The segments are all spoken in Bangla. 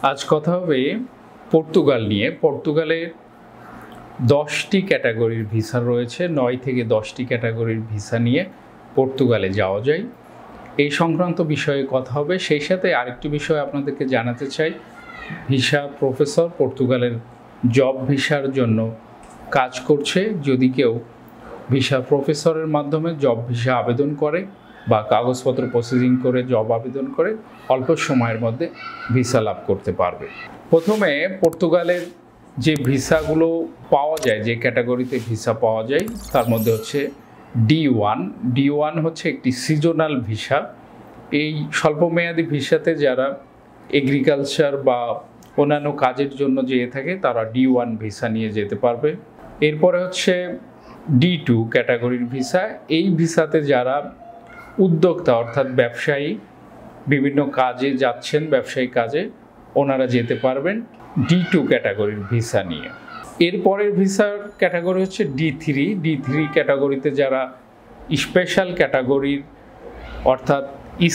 আজ কথা হবে পর্তুগাল নিয়ে। পর্তুগালে 10টি ক্যাটাগরির ভিসা রয়েছে। 9 থেকে 10টি ক্যাটাগরির ভিসা নিয়ে পর্তুগালে যাওয়া যায়। এই সংক্রান্ত বিষয়ে কথা হবে। সেই সাথে আরেকটি বিষয় আপনাদেরকে জানাতে চাই, ভিসা প্রফেসর পর্তুগালের জব ভিসার জন্য কাজ করছে। যদি কেউ ভিসা প্রফেসরের মাধ্যমে জব ভিসা আবেদন করে বা কাগজপত্র প্রসেসিং করে জব আবেদন করে, অল্প সময়ের মধ্যে ভিসা লাভ করতে পারবে। প্রথমে পর্তুগালের যে ভিসাগুলো পাওয়া যায়, যে ক্যাটাগরিতে ভিসা পাওয়া যায়, তার মধ্যে হচ্ছে D1 হচ্ছে একটি সিজনাল ভিসা। এই স্বল্পমেয়াদী ভিসাতে যারা এগ্রিকালচার বা অন্যান্য কাজের জন্য যেয়ে থাকে তারা D1 ভিসা নিয়ে যেতে পারবে। এরপরে হচ্ছে D2 ক্যাটাগরির ভিসা। এই ভিসাতে যারা উদ্যোক্তা অর্থাৎ ব্যবসায়ী, বিভিন্ন কাজে যাচ্ছেন, ব্যবসায়িক কাজে, ওনারা যেতে পারবেন D2 ক্যাটাগরির ভিসা নিয়ে। এরপরের ভিসার ক্যাটাগরি হচ্ছে D3 ক্যাটাগরিতে যারা স্পেশাল ক্যাটাগরির অর্থাৎ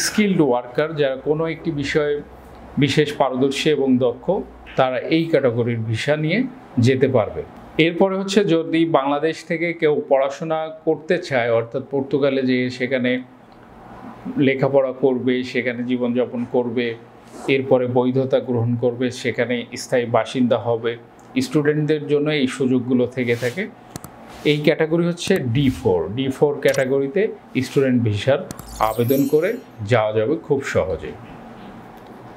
স্কিল্ড ওয়ার্কার, যারা কোনো একটি বিষয়ে বিশেষ পারদর্শী এবং দক্ষ, তারা এই ক্যাটাগরির ভিসা নিয়ে যেতে পারবে। এরপরে হচ্ছে যদি বাংলাদেশ থেকে কেউ পড়াশোনা করতে চায়, অর্থাৎ পর্তুগালে যেয়ে সেখানে লেখাপড়া করবে, সেখানে জীবনযাপন করবে, এরপরে বৈধতা গ্রহণ করবে, সেখানে স্থায়ী বাসিন্দা হবে, স্টুডেন্টদের জন্য এই সুযোগগুলো থেকে থাকে। এই ক্যাটাগরি হচ্ছে D4 ক্যাটাগরিতে স্টুডেন্ট ভিসার আবেদন করে যাওয়া যাবে খুব সহজে।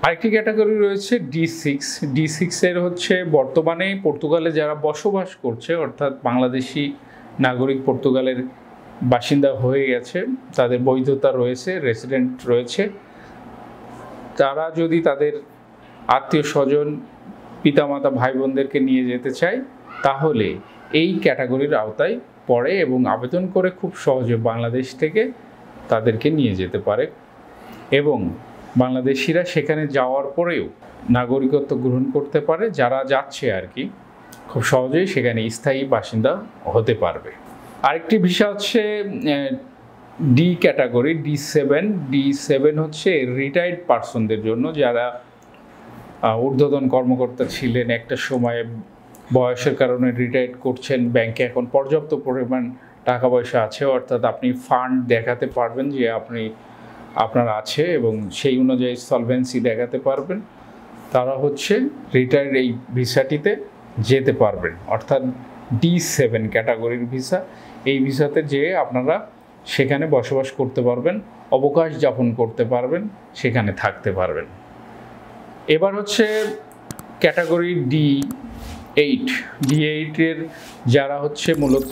আরেকটি ক্যাটাগরি রয়েছে D6 এর হচ্ছে বর্তমানে পর্তুগালে যারা বসবাস করছে, অর্থাৎ বাংলাদেশি নাগরিক পর্তুগালের বাসিন্দা হয়ে গেছে, তাদের বৈধতা রয়েছে, রেসিডেন্ট রয়েছে, তারা যদি তাদের আত্মীয় স্বজন, পিতামাতা, ভাই বোনদেরকে নিয়ে যেতে চায়, তাহলে এই ক্যাটাগরির আওতায় পড়ে এবং আবেদন করে খুব সহজে বাংলাদেশ থেকে তাদেরকে নিয়ে যেতে পারে এবং বাংলাদেশিরা সেখানে যাওয়ার পরেও নাগরিকত্ব গ্রহণ করতে পারে। যারা যাচ্ছে আর কি, খুব সহজেই সেখানে স্থায়ী বাসিন্দা হতে পারবে। আরেকটি ভিসা হচ্ছে D ক্যাটাগরি D7 হচ্ছে রিটায়ার্ড পার্সনদের জন্য, যারা ঊর্ধ্বতন কর্মকর্তা ছিলেন, একটা সময়ে বয়সের কারণে রিটায়ার্ড করছেন, ব্যাংকে এখন পর্যাপ্ত পরিমাণ টাকা পয়সা আছে, অর্থাৎ আপনি ফান্ড দেখাতে পারবেন যে আপনার আছে এবং সেই অনুযায়ী সলভেন্সি দেখাতে পারবেন, তারা হচ্ছে রিটায়ার্ড এই ভিসাটিতে যেতে পারবেন, অর্থাৎ D7 ক্যাটাগরির ভিসা। এই ভিসাতে যেয়ে আপনারা সেখানে বসবাস করতে পারবেন, অবকাশ যাপন করতে পারবেন, সেখানে থাকতে পারবেন। এবার হচ্ছে ক্যাটাগরি D8 এর যারা হচ্ছে মূলত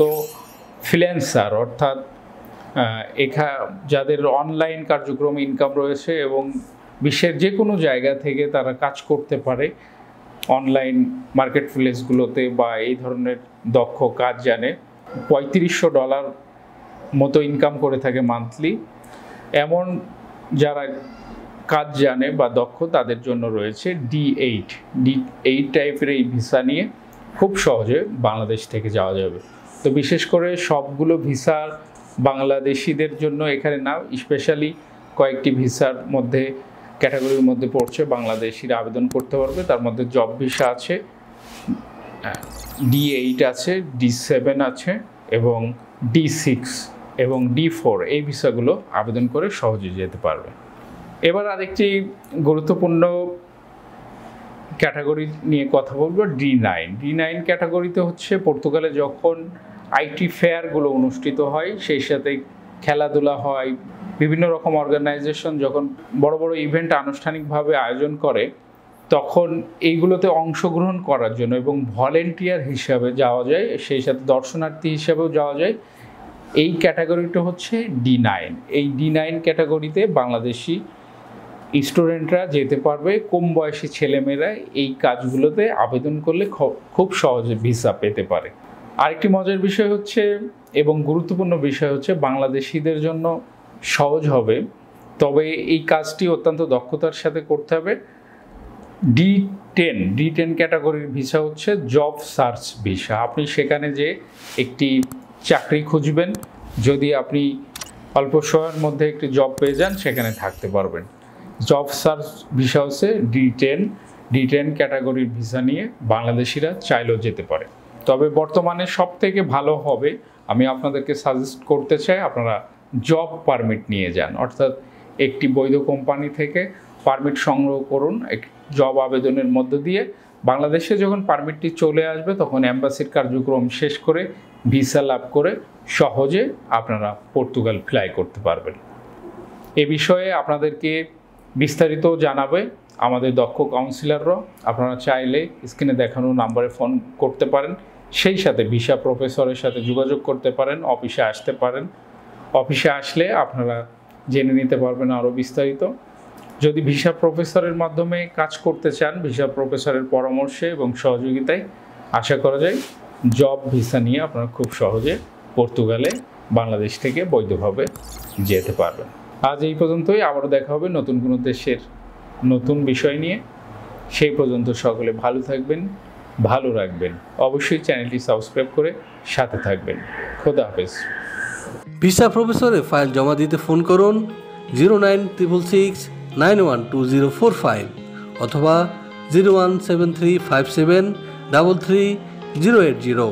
ফ্রিল্যান্সার, অর্থাৎ যাদের অনলাইন কার্যক্রমে ইনকাম রয়েছে এবং বিশ্বের যে কোনো জায়গা থেকে তারা কাজ করতে পারে অনলাইন মার্কেট প্লেসগুলোতে বা এই ধরনের দক্ষ কাজ জানে, $3500 মতো ইনকাম করে থাকে মান্থলি। এমন যারা কাজ জানে বা দক্ষ, তাদের জন্য রয়েছে D8 টাইপের এই ভিসা নিয়ে খুব সহজে বাংলাদেশ থেকে যাওয়া যাবে। তো বিশেষ করে সবগুলো ভিসা বাংলাদেশিদের জন্য এখানে না, স্পেশালি কয়েকটি ভিসার মধ্যে ক্যাটাগরির মধ্যে পড়ছে, বাংলাদেশিরা আবেদন করতে পারবে। তার মধ্যে জব ভিসা আছে, D8 আছে, D7 আছে এবং D6 এবং D4, এই ভিসাগুলো আবেদন করে সহজে যেতে পারবে। এবার আরেকটি গুরুত্বপূর্ণ ক্যাটাগরি নিয়ে কথা বলবো, D9 ক্যাটাগরিতে হচ্ছে পর্তুগালে যখন আইটি ফেয়ারগুলো অনুষ্ঠিত হয়, সেই সাথে খেলাধুলা হয়, বিভিন্ন রকম অর্গানাইজেশন যখন বড় বড় ইভেন্ট আনুষ্ঠানিকভাবে আয়োজন করে, তখন এইগুলোতে অংশগ্রহণ করার জন্য এবং ভলেন্টিয়ার হিসাবে যাওয়া যায়, সেই সাথে দর্শনার্থী হিসাবেও যাওয়া যায়। এই ক্যাটাগরিটা হচ্ছে D9। এই D9 ক্যাটাগরিতে বাংলাদেশি স্টুডেন্টরা যেতে পারবে। কম বয়সী ছেলেমেয়েরা এই কাজগুলোতে আবেদন করলে খুব সহজে ভিসা পেতে পারে। আরেকটি মজার বিষয় হচ্ছে এবং গুরুত্বপূর্ণ বিষয় হচ্ছে, বাংলাদেশিদের জন্য সহজ হবে, তবে এই কাজটি অত্যন্ত দক্ষতার সাথে করতে হবে। D10 ক্যাটাগরির ভিসা হচ্ছে জব সার্চ ভিসা। আপনি সেখানে যে একটি চাকরি খুঁজবেন, যদি আপনি অল্প সময়ের মধ্যে একটি জব পেয়ে যান, সেখানে থাকতে পারবেন। জব সার্চ ভিসা হচ্ছে D10। D10 ক্যাটাগরির ভিসা নিয়ে বাংলাদেশিরা চাইলেও যেতে পারে। তবে বর্তমানে সবথেকে ভালো হবে, আমি আপনাদেরকে সাজেস্ট করতে চাই আপনারা জব পারমিট নিয়ে যান, অর্থাৎ একটি বৈধ কোম্পানি থেকে পারমিট সংগ্রহ করুন। জব আবেদনের মধ্য দিয়ে বাংলাদেশে যখন পারমিটটি চলে আসবে তখন অ্যাম্বাসির কার্যক্রম শেষ করে ভিসা লাভ করে সহজে আপনারা পর্তুগাল ফ্লাই করতে পারবেন। এ বিষয়ে আপনাদেরকে বিস্তারিত জানাবে আমাদের দক্ষ কাউন্সিলররা। আপনারা চাইলে স্ক্রিনে দেখানো নাম্বারে ফোন করতে পারেন, সেই সাথে ভিসা প্রফেসরের সাথে যোগাযোগ করতে পারেন, অফিসে আসতে পারেন। অফিসে আসলে আপনারা জেনে নিতে পারবেন আরও বিস্তারিত। যদি ভিসা প্রফেসরের মাধ্যমে কাজ করতে চান, ভিসা প্রফেসরের পরামর্শে এবং সহযোগিতায় আশা করা যায় জব ভিসা নিয়ে আপনারা খুব সহজে পর্তুগালে বাংলাদেশ থেকে বৈধভাবে যেতে পারবেন। আজ এই পর্যন্তই, আবারও দেখা হবে নতুন কোনো দেশের নতুন বিষয় নিয়ে। সেই পর্যন্ত সকলে ভালো থাকবেন, ভালো রাখবেন। অবশ্যই চ্যানেলটি সাবস্ক্রাইব করে সাথে থাকবেন। খোদা হাফেজ। ভিসা প্রফেসরে ফাইল জমা দিতে ফোন করুন 09666 912045 অথবা 01735733080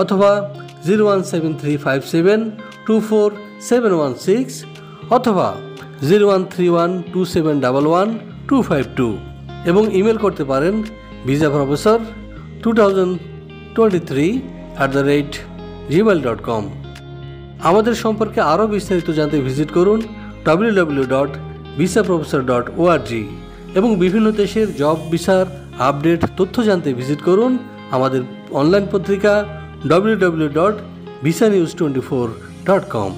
অথবা 01735724716 অথবা 01312711 এবং ইমেল করতে পারেন visaprofessor2023@gmail.com। আমাদের সম্পর্কে আরও বিস্তারিত জানতে ভিজিট করুন www.visaprofessor.org এবং বিভিন্ন দেশের জব ভিসার আপডেট তথ্য জানতে ভিজিট করুন আমাদের অনলাইন পত্রিকা www.visanews24.com।